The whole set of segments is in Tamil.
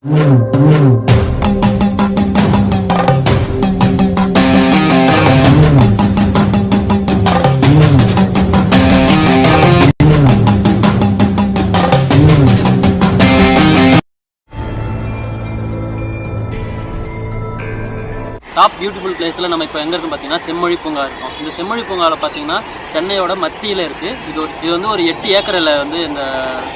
டாப் பியூட்டிஃபுல் பிளேஸில் நம்ம இப்போ எங்கே இருக்குன்னு பார்த்தீங்கன்னா செம்மொழி பூங்கா இருக்கும். இந்த செம்மொழி பூங்காவில் பார்த்தீங்கன்னா சென்னையோட மத்தியில் இருக்குது. இது வந்து ஒரு 8 ஏக்கரில் வந்து இந்த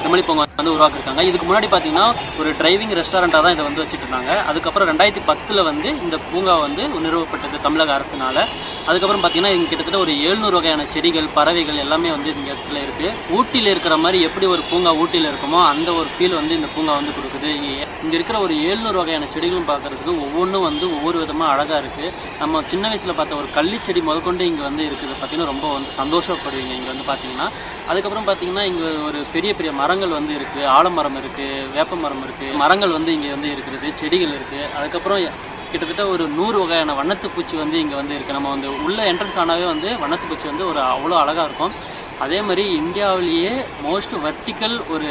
செம்மொழி பூங்கா வந்து உருவாக்கிருக்காங்க. இதுக்கு முன்னாடி பார்த்தீங்கன்னா ஒரு டிரைவிங் ரெஸ்டாரண்ட்டாக தான் இதை வந்து வச்சுட்டு இருந்தாங்க. அதுக்கப்புறம் 2010 வந்து இந்த பூங்கா வந்து நிறுவப்பட்டது தமிழக அரசினால. அதுக்கப்புறம் பார்த்தீங்கன்னா இங்கே கிட்டத்தட்ட ஒரு 700 வகையான செடிகள், பறவைகள் எல்லாமே வந்து இந்த இடத்துல இருக்குது. ஊட்டியில் இருக்கிற மாதிரி எப்படி ஒரு பூங்கா ஊட்டியில் இருக்குமோ அந்த ஒரு ஃபீல் வந்து இந்த பூங்கா வந்து கொடுக்குது. இங்கே இருக்கிற ஒரு 700 வகையான செடிகளும் பார்க்கறதுக்கு ஒவ்வொன்றும் வந்து ஒவ்வொரு விதமாக அழகாக இருக்குது. நம்ம சின்ன வயசில் பார்த்த ஒரு கள்ளி செடி முதற்கொண்டு இங்கே வந்து இருக்குது. பார்த்தீங்கன்னா ரொம்ப வந்து சந்தோஷப்படுவீங்க இங்கே வந்து பார்த்தீங்கன்னா. அதுக்கப்புறம் பார்த்தீங்கன்னா இங்கே ஒரு பெரிய பெரிய மரங்கள் வந்து இருக்குது. ஆலமரம் இருக்குது, வேப்ப மரம் இருக்குது, மரங்கள் வந்து இங்கே வந்து இருக்கிறது, செடிகள் இருக்குது. அதுக்கப்புறம் கிட்டத்தட்ட ஒரு 100 வகையான வண்ணத்துப்பூச்சி வந்து இங்கே வந்து இருக்குது. நம்ம வந்து உள்ள என்ட்ரன்ஸ் ஆனாவே வந்து வண்ணத்துப்பூச்சி வந்து ஒரு அவ்வளோ அழகாக இருக்கும். அதே மாதிரி இந்தியாவிலேயே மோஸ்ட் வெர்டிக்கல் ஒரு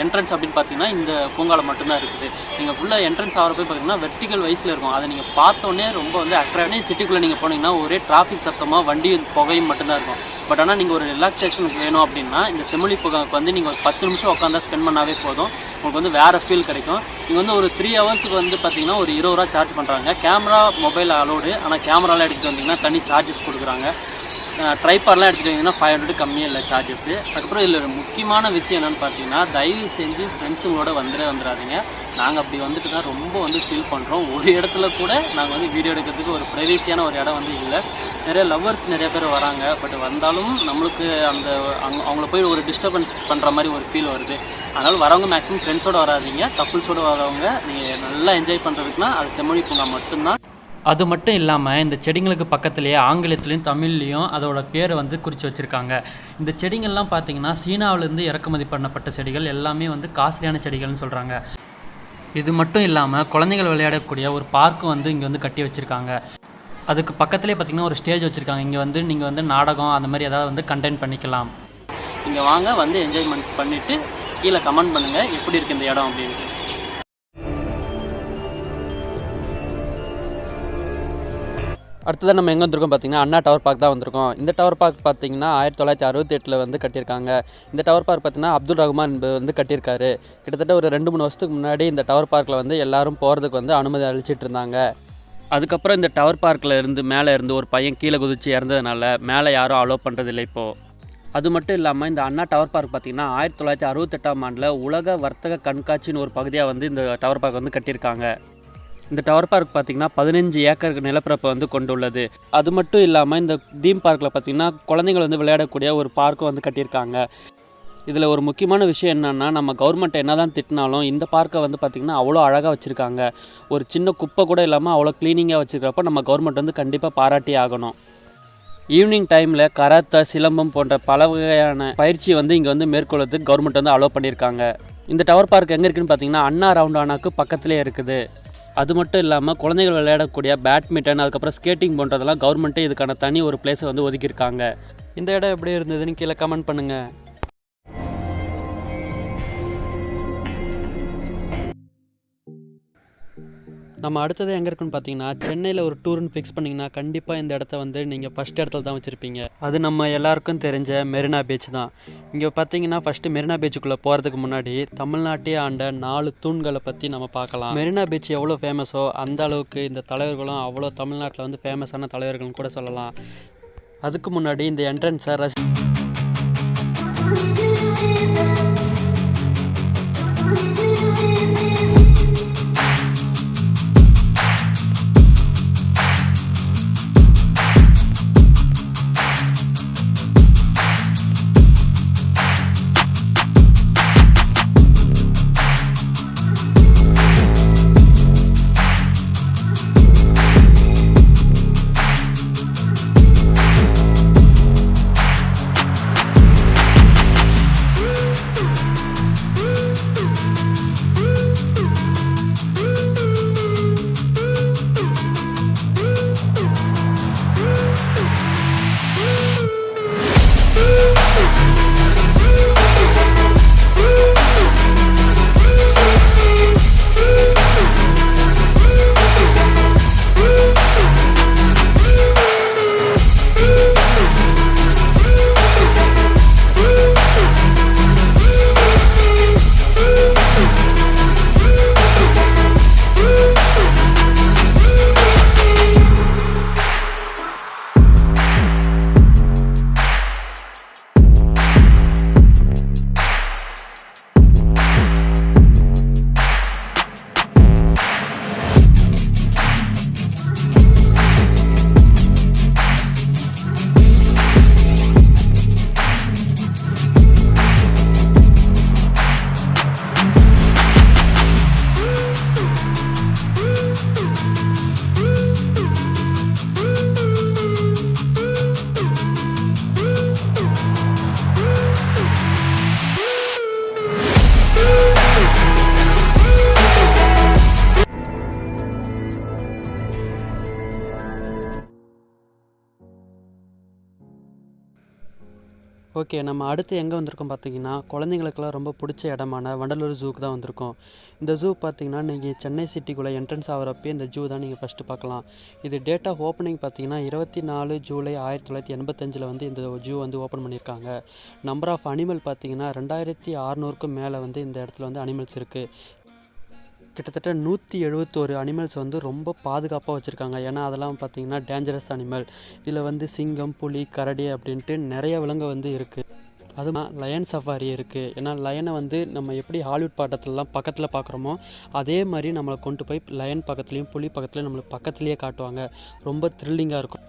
என்ட்ரன்ஸ் அப்படின்னு பார்த்தீங்கன்னா இந்த பூங்காவில் மட்டும்தான் இருக்குது. நீங்கள் ஃபுல்லாக என்ட்ரன்ஸ் ஆகிற போய் பார்த்தீங்கன்னா வெர்டிக்கல் வைஸில் இருக்கும். அதை நீங்கள் பார்த்தோன்னே ரொம்ப வந்து அட்ராக்டிவ். சிட்டிக்குள்ளே நீங்கள் போனீங்கன்னா ஒரே டிராஃபிக் சத்தமாக வண்டி புகையும் மட்டும்தான் இருக்கும். பட் ஆனால் நீங்கள் ஒரு ரிலாக்ஸேஷனுக்கு வேணும் அப்படின்னா இந்த செம்மொழி பூங்காவுக்கு வந்து நீங்கள் ஒரு 10 நிமிஷம் உட்காந்தா ஸ்பெண்ட் பண்ணாவே போதும். உங்களுக்கு வந்து வேறு ஃபீல் கிடைக்கும். நீங்கள் வந்து ஒரு 3 ஹவர்ஸுக்கு வந்து பார்த்தீங்கன்னா ஒரு 20 ரூபா சார்ஜ் பண்ணுறாங்க. Camera mobile allowed. ஆனால் கேமராலாம் எடுத்துகிட்டு வந்தீங்கன்னா தனி சார்ஜஸ் கொடுக்குறாங்க. ட்ரைபாட்லாம் எடுத்துகிட்டு வந்தீங்கன்னா 500 கம்மியாக இல்லை சார்ஜஸ்ஸு. அதுக்கப்புறம் இதில் ஒரு முக்கியமான விஷயம் என்னென்னு பார்த்தீங்கன்னா தயவு செஞ்சு ஃப்ரெண்ட்ஸுங்களோட வந்துடாதீங்க. நாங்கள் அப்படி வந்துட்டு தான் ரொம்ப வந்து ஃபீல் பண்ணுறோம். ஒரு இடத்துல கூட நாங்கள் வந்து வீடியோ எடுக்கிறதுக்கு ஒரு ப்ரைவேசியான ஒரு இடம் வந்து இல்லை. நிறைய லவ்வர்ஸ் நிறைய பேர் வராங்க. பட் வந்தாலும் நம்மளுக்கு அந்த அவங்கள போய் ஒரு டிஸ்டர்பன்ஸ் பண்ணுற மாதிரி ஒரு ஃபீல் வருது. அதனால் வரவங்க மேக்ஸிமம் ஃப்ரெண்ட்ஸோடு வராதிங்க. கப்புள்ஸோடு வரவங்க நீங்கள் நல்லா என்ஜாய் பண்ணுறதுக்குனா அது செம்மொழி பூங்கா மட்டும்தான். அது மட்டும் இல்லாமல் இந்த செடிங்களுக்கு பக்கத்துலேயே ஆங்கிலத்துலேயும் தமிழ்லேயும் அதோட பேரை வந்து குறித்து வச்சுருக்காங்க. இந்த செடிகள்லாம் பார்த்திங்கன்னா சீனாவிலேருந்து இறக்குமதி பண்ணப்பட்ட செடிகள் எல்லாமே வந்து காஸ்ட்லியான செடிகள்னு சொல்கிறாங்க. இது மட்டும் இல்லாமல் குழந்தைகள் விளையாடக்கூடிய ஒரு பார்க்கும் வந்து இங்கே வந்து கட்டி வச்சுருக்காங்க. அதுக்கு பக்கத்துலேயே பார்த்திங்கன்னா ஒரு ஸ்டேஜ் வச்சுருக்காங்க. இங்கே வந்து நீங்கள் வந்து நாடகம் அந்த மாதிரி ஏதாவது வந்து கண்டென்ட் பண்ணிக்கலாம். இங்கே வாங்க வந்து என்ஜாய்மெண்ட் பண்ணிவிட்டு கீழே கமெண்ட் பண்ணுங்கள் எப்படி இருக்குது இந்த இடம் அப்படின்ட்டு. அடுத்ததான் நம்ம எங்கே வந்திருக்கோம் பார்த்தீங்கன்னா அண்ணா டவர் பார்க் தான் வந்திருக்கோம். இந்த டவர் பார்க் பார்த்தீங்கன்னா 1968 வந்து கட்டியிருக்காங்க. இந்த டவர் பார்க் பார்த்தீங்கன்னா அப்துல் ரஹ்மான் வந்து கட்டியிருக்காரு. கிட்டத்தட்ட ஒரு 2-3 வருஷத்துக்கு முன்னாடி இந்த டவர் பார்க்கில் வந்து எல்லோரும் போகிறதுக்கு வந்து அனுமதி அளிச்சிட்டு இருந்தாங்க. அதுக்கப்புறம் இந்த டவர் பார்க்கில் இருந்து மேலே இருந்து ஒரு பையன் கீழே குதிச்சு இறந்ததுனால மேலே யாரும் அலோவ் பண்ணுறதில்லை இப்போது. அது மட்டும் இல்லாமல் இந்த அண்ணா டவர் பார்க் பார்த்திங்கன்னா 1968ஆம் ஆண்டில் உலக வர்த்தக கண்காட்சின்னு ஒரு பகுதியாக வந்து இந்த டவர் பார்க் வந்து கட்டியிருக்காங்க. இந்த டவர் பார்க் பார்த்திங்கன்னா 15 ஏக்கருக்கு நிலப்பரப்பை வந்து கொண்டுள்ளது. அது மட்டும் இல்லாமல் இந்த தீம் பார்க்கில் பார்த்திங்கன்னா குழந்தைகள் வந்து விளையாடக்கூடிய ஒரு பார்க்கும் வந்து கட்டியிருக்காங்க. இதில் ஒரு முக்கியமான விஷயம் என்னென்னா நம்ம கவர்மெண்ட் என்ன தான் திட்டினாலும் இந்த பார்க்கை வந்து பார்த்திங்கன்னா அவ்வளோ அழகாக வச்சுருக்காங்க. ஒரு சின்ன குப்பை கூட இல்லாமல் அவ்வளோ க்ளீனிங்காக வச்சுருக்கிறப்ப நம்ம கவர்மெண்ட் வந்து கண்டிப்பாக பாராட்டி ஆகணும். ஈவினிங் டைமில் கராத்தே, சிலம்பம் போன்ற பல வகையான பயிற்சி வந்து இங்கே வந்து மேற்கொள்றதுக்கு கவர்மெண்ட் வந்து அலோவ் பண்ணியிருக்காங்க. இந்த டவர் பார்க் எங்கே இருக்குதுன்னு பார்த்திங்கன்னா அண்ணா ரவுண்டானாக்கு பக்கத்துலேயே இருக்குது. அது மட்டும் இல்லாமல் குழந்தைகள் விளையாடக்கூடிய பேட்மிண்டன், அதுக்கப்புறம் ஸ்கேட்டிங் போன்றதெல்லாம் கவர்மெண்ட்டே இதுக்கான தனி ஒரு பிளேஸை வந்து ஒதுக்கியிருக்காங்க. இந்த இடம் எப்படி இருந்ததுன்னு கீழே கமெண்ட் பண்ணுங்கள். நம்ம அடுத்தது எங்கே இருக்குன்னு பார்த்தீங்கன்னா சென்னையில் ஒரு டூர்னு ஃபிக்ஸ் பண்ணிங்கன்னா கண்டிப்பாக இந்த இடத்த வந்து நீங்கள் ஃபஸ்ட் இடத்துல தான் வச்சுருப்பீங்க. அது நம்ம எல்லாருக்கும் தெரிஞ்ச மெரினா பீச் தான். இங்கே பார்த்தீங்கன்னா ஃபஸ்ட்டு மெரினா பீச்சுக்குள்ளே போகிறதுக்கு முன்னாடி தமிழ்நாட்டே ஆண்ட 4 தூண்களை பற்றி நம்ம பார்க்கலாம். மெரினா பீச் எவ்வளோ ஃபேமஸோ அந்த அளவுக்கு இந்த தலைவர்களும் அவ்வளோ தமிழ்நாட்டில் வந்து ஃபேமஸான தலைவர்கள்னு கூட சொல்லலாம். அதுக்கு முன்னாடி இந்த என்ட்ரன்ஸை ஓகே, நம்ம அடுத்து எங்கே வந்திருக்கோம் பார்த்தீங்கன்னா, குழந்தைங்களுக்கெல்லாம் ரொம்ப பிடிச்ச இடமான வண்டலூர் ஜூக்கு தான் வந்திருக்கோம். இந்த ஜூ பார்த்தீங்கன்னா, நீங்கள் சென்னை சிட்டிக்குள்ளே என்ட்ரன்ஸ் ஆகிறப்பே இந்த ஜூ தான் நீங்கள் ஃபஸ்ட்டு பார்க்கலாம். இது டேட் ஆஃப் ஓப்பனிங் பார்த்தீங்கன்னா 24 ஜூலை 1985 வந்து இந்த ஜூ வந்து ஓப்பன் பண்ணியிருக்காங்க. நம்பர் ஆஃப் அனிமல் பார்த்தீங்கன்னா 2600க்கும் மேலே வந்து இந்த இடத்துல வந்து அனிமல்ஸ் இருக்குது. கிட்டத்தட்ட 171 அனிமல்ஸ் வந்து ரொம்ப பாதுகாப்பாக வச்சுருக்காங்க. ஏன்னா அதெல்லாம் பார்த்திங்கன்னா டேஞ்சரஸ் அனிமல். இதில் வந்து சிங்கம், புலி, கரடி அப்படின்ட்டு நிறைய விலங்கு வந்து இருக்குது. அதுவும் லயன் சஃபாரி இருக்குது. ஏன்னா லயனை வந்து நம்ம எப்படி ஹாலிவுட் பாட்டத்திலலாம் பக்கத்தில் பார்க்குறோமோ அதே மாதிரி நம்மளை கொண்டு போய் லயன் பக்கத்துலேயும் புலி பக்கத்துலேயும் நம்மளுக்கு பக்கத்துலேயே காட்டுவாங்க. ரொம்ப த்ரில்லிங்காக இருக்கும்.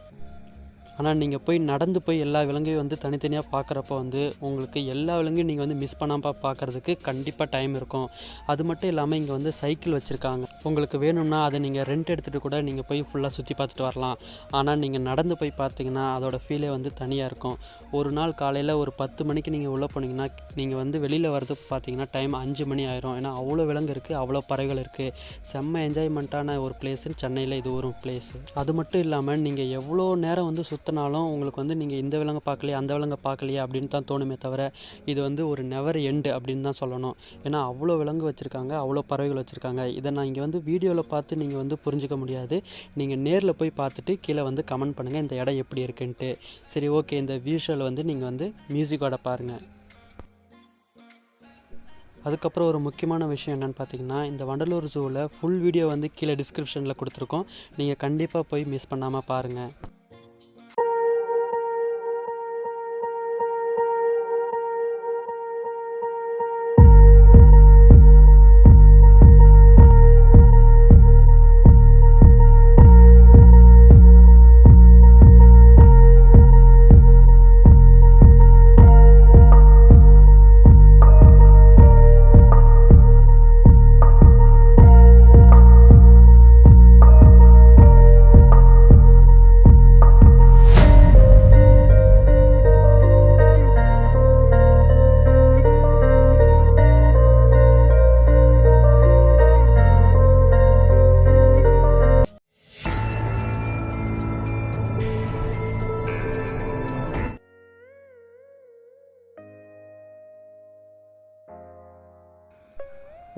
ஆனால் நீங்கள் போய் நடந்து போய் எல்லா விலங்கையும் வந்து தனித்தனியாக பார்க்குறப்போ வந்து உங்களுக்கு எல்லா விலங்கையும் நீங்கள் வந்து மிஸ் பண்ணாமல் பார்க்குறதுக்கு கண்டிப்பாக டைம் இருக்கும். அது மட்டும் இல்லாமல் இங்கே வந்து சைக்கிள் வச்சுருக்காங்க. உங்களுக்கு வேணும்னா அதை நீங்கள் ரெண்ட் எடுத்துகிட்டு கூட நீங்கள் போய் ஃபுல்லாக சுற்றி பார்த்துட்டு வரலாம். ஆனால் நீங்கள் நடந்து போய் பார்த்தீங்கன்னா அதோட ஃபீலே வந்து தனியாக இருக்கும். ஒரு நாள் காலையில் ஒரு 10 மணிக்கு நீங்கள் உள்ளே போனீங்கன்னா நீங்கள் வந்து வெளியில் வரது பார்த்தீங்கன்னா டைம் 5 மணி ஆயிரும். ஏன்னா அவ்வளோ விலங்கு இருக்குது, அவ்வளோ பறவைகள் இருக்குது. செம்ம என்ஜாய்மெண்ட்டான ஒரு பிளேஸுன்னு சென்னையில் இது ஒரு பிளேஸு. அது மட்டும் இல்லாமல் நீங்கள் எவ்வளோ நேரம் வந்து சுற்றினாலும் உங்களுக்கு வந்து நீங்கள் இந்த விலங்கு பார்க்கலையே அந்த விலங்கு பார்க்கலையே அப்படின்னு தான் தோணுமே தவிர இது வந்து ஒரு நெவர் எண்டு அப்படின்னு தான் சொல்லணும். ஏன்னா அவ்வளோ விலங்கு வச்சுருக்காங்க, அவ்வளோ பறவைகள் வச்சுருக்காங்க. இதை நான் இங்கே வந்து வீடியோவில் பார்த்து நீங்கள் வந்து புரிஞ்சிக்க முடியாது. நீங்கள் நேரில் போய் பார்த்துட்டு கீழே வந்து கமெண்ட் பண்ணுங்கள் இந்த இடம் எப்படி இருக்குன்ட்டு. சரி, ஓகே, இந்த விஷுவல் வந்து நீங்கள் வந்து மியூசிக்கோட பாருங்கள். அதுக்கப்புறம் ஒரு முக்கியமான விஷயம் என்னென்னு பார்த்தீங்கன்னா, இந்த வண்டலூர் ஜூவில் ஃபுல் வீடியோ வந்து கீழே டிஸ்கிரிப்ஷனில் கொடுத்துருக்கோம். நீங்கள் கண்டிப்பாக போய் மிஸ் பண்ணாமல் பாருங்கள்.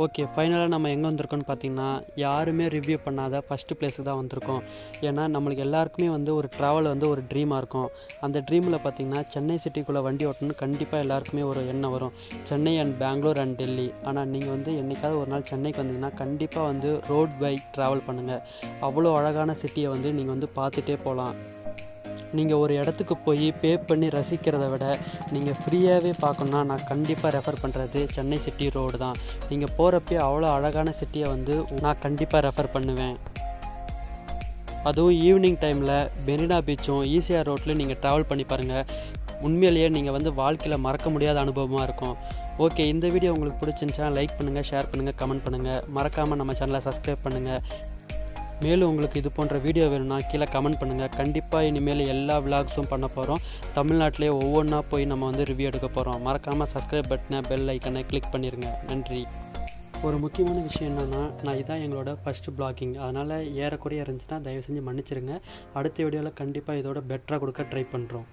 ஓகே, ஃபைனலாக நம்ம எங்கே வந்திருக்கோம்னு பார்த்தீங்கன்னா, யாருமே ரிவ்யூ பண்ணாத ஃபஸ்ட்டு பிளேஸுக்கு தான் வந்திருக்கோம். ஏன்னா நம்மளுக்கு எல்லாருக்குமே வந்து ஒரு ட்ராவல் வந்து ஒரு ட்ரீமாக இருக்கும். அந்த ட்ரீமில் பார்த்திங்கன்னா சென்னை சிட்டிக்குள்ளே வண்டி ஓட்டணும்னு கண்டிப்பாக எல்லாருக்குமே ஒரு எண்ணம் வரும். Chennai and Bengaluru and Delhi. ஆனால் நீங்கள் வந்து என்றைக்காவது ஒரு நாள் சென்னைக்கு வந்தீங்கன்னா கண்டிப்பாக வந்து ரோட் பைக் ட்ராவல் பண்ணுங்கள். அவ்வளோ அழகான சிட்டியை வந்து நீங்கள் வந்து பார்த்துட்டே போகலாம். நீங்கள் ஒரு இடத்துக்கு போய் பே பண்ணி ரசிக்கிறத விட நீங்கள் ஃப்ரீயாகவே பார்க்கணுன்னா நான் கண்டிப்பாக ரெஃபர் பண்ணுறது சென்னை சிட்டி ரோடு தான். நீங்கள் போகிறப்பே அவ்வளோ அழகான சிட்டியை வந்து நான் கண்டிப்பாக ரெஃபர் பண்ணுவேன். அதுவும் ஈவினிங் டைமில் மெரினா பீச்சும் ஈசிஆர் ரோட்லேயும் நீங்கள் ட்ராவல் பண்ணி பாருங்கள். உண்மையிலேயே நீங்கள் வந்து வாழ்க்கையில் மறக்க முடியாத அனுபவமாக இருக்கும். ஓகே, இந்த வீடியோ உங்களுக்கு பிடிச்சிருந்துச்சா லைக் பண்ணுங்கள், ஷேர் பண்ணுங்கள், கமெண்ட் பண்ணுங்கள். மறக்காமல் நம்ம சேனலை சப்ஸ்கிரைப் பண்ணுங்கள். மேலும் உங்களுக்கு இது போன்ற வீடியோ வேணும்னா கீழே கமெண்ட் பண்ணுங்கள். கண்டிப்பாக இனிமேல் எல்லா விலாக்ஸும் பண்ண போகிறோம். தமிழ்நாட்டிலே ஒவ்வொன்றா போய் நம்ம வந்து ரிவ்யூ எடுக்க போகிறோம். மறக்காமல் சப்ஸ்கிரைப் பட்டனை, பெல் ஐக்கனை கிளிக் பண்ணிடுங்க. நன்றி. ஒரு முக்கியமான விஷயம் என்னென்னா, நான் இதான் எங்களோட ஃபஸ்ட்டு பிளாகிங். அதனால் ஏறக்குறைய இருந்துச்சுன்னா தயவு செஞ்சு மன்னிச்சிருங்க. அடுத்த வீடியோவில் கண்டிப்பாக இதோட பெட்டராக கொடுக்க ட்ரை பண்ணுறோம்.